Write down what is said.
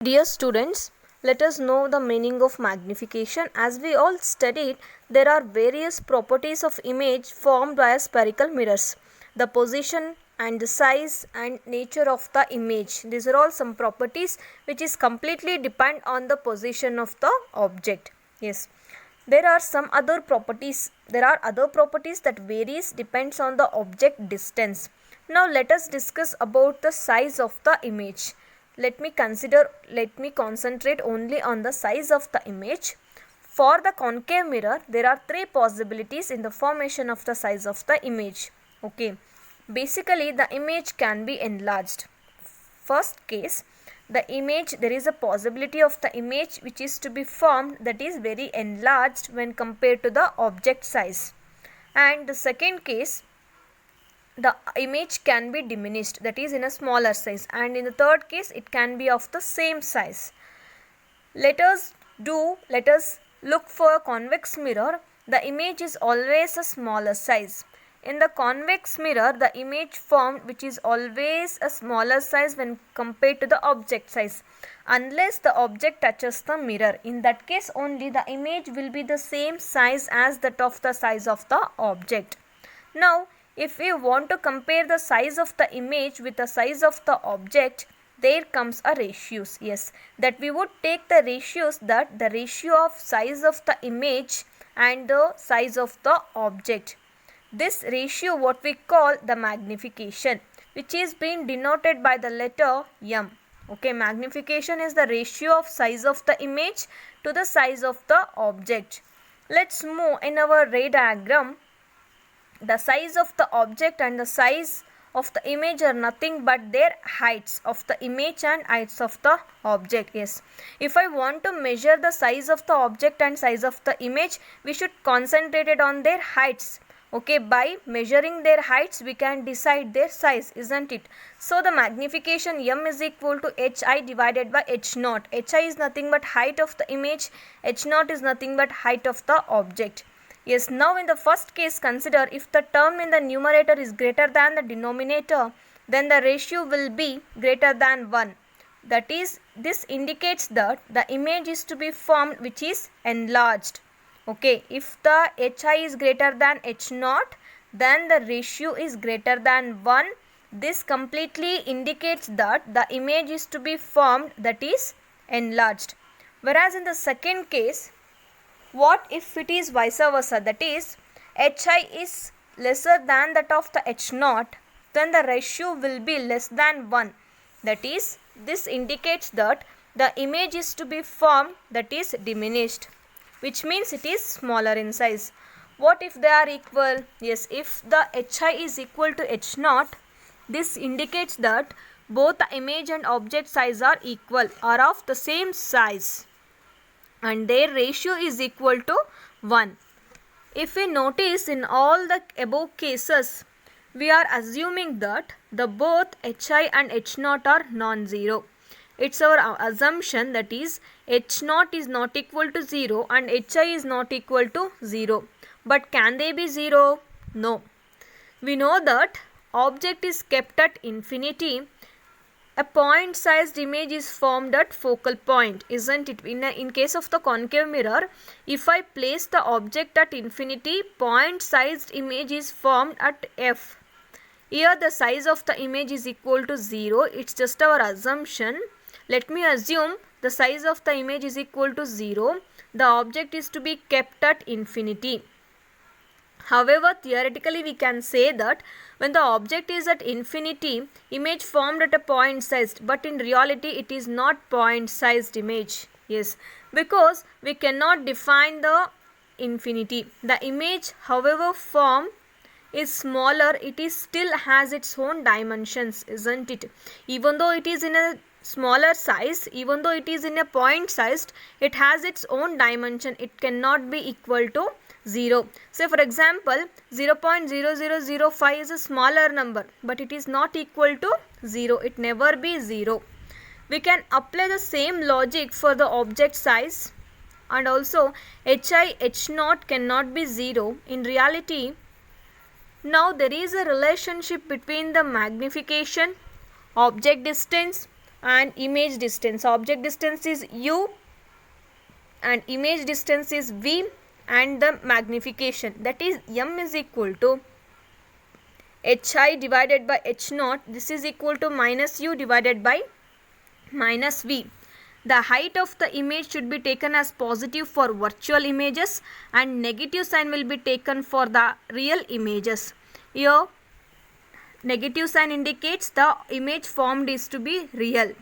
Dear students, let us know the meaning of magnification. As we all studied, there are various properties of image formed by spherical mirrors. The position and the size and nature of the image. These are all some properties which is completely depend on the position of the object. Yes. There are some other properties. There are other properties that varies depends on the object distance. Now let us discuss about the size of the image. Let me concentrate only on the size of the image. For the concave mirror, there are three possibilities in the formation of the size of the image. Okay. Basically, the image can be enlarged. First case, there is a possibility of the image which is to be formed that is very enlarged when compared to the object size. And the second case, the image can be diminished, that is in a smaller size, and in the third case it can be of the same size. Let us look for a convex mirror. The image is always a smaller size. In the convex mirror, the image formed which is always a smaller size when compared to the object size, unless the object touches the mirror. In that case only the image will be the same size as that of the size of the object. Now if we want to compare the size of the image with the size of the object, there comes a ratios. Yes, that we would take the ratios, that the ratio of size of the image and the size of the object. This ratio what we call the magnification, which is being denoted by the letter M. Okay, magnification is the ratio of size of the image to the size of the object. Let's move in our ray diagram. The size of the object and the size of the image are nothing but their heights of the image and heights of the object. Yes, if I want to measure the size of the object and size of the image, we should concentrate it on their heights. Okay, by measuring their heights we can decide their size, isn't it? So the magnification M is equal to Hi divided by H naught. Hi is nothing but height of the image, H naught is nothing but height of the object. Yes, now in the first case, consider if the term in the numerator is greater than the denominator, then the ratio will be greater than 1. That is, this indicates that the image is to be formed which is enlarged. Okay, if the Hi is greater than H naught, then the ratio is greater than 1. This completely indicates that the image is to be formed that is enlarged. Whereas in the second case, what if it is vice versa, that is Hi is lesser than that of the H naught, then the ratio will be less than 1. That is, this indicates that the image is to be formed that is diminished, which means it is smaller in size. What if they are equal? Yes, if the Hi is equal to H naught, this indicates that both the image and object size are equal, are of the same size, and their ratio is equal to 1. If we notice in all the above cases, we are assuming that the both Hi and H naught are non-zero. It's our assumption, that is H naught is not equal to 0 and Hi is not equal to 0. But can they be 0? No. We know that object is kept at infinity. A point sized image is formed at focal point, isn't it? In case of the concave mirror, if I place the object at infinity, point sized image is formed at F. Here the size of the image is equal to 0. It's just our assumption. Let me assume the size of the image is equal to 0. The object is to be kept at infinity. However, theoretically we can say that when the object is at infinity, image formed at a point sized, but in reality it is not point sized image. Yes, because we cannot define the infinity. The image, however formed, is smaller, it is still has its own dimensions, isn't it? Even though it is in a smaller size, even though it is in a point sized, it has its own dimension. It cannot be equal to 0. Say for example, 0.0005 is a smaller number, but it is not equal to 0. It never be 0. We can apply the same logic for the object size, and also Hi, H naught cannot be 0. In reality, now there is a relationship between the magnification, object distance and image distance. Object distance is u and image distance is v, and the magnification, that is m, is equal to hi divided by h naught. This is equal to minus u divided by minus v. The height of the image should be taken as positive for virtual images and negative sign will be taken for the real images. Here negative sign indicates the image formed is to be real.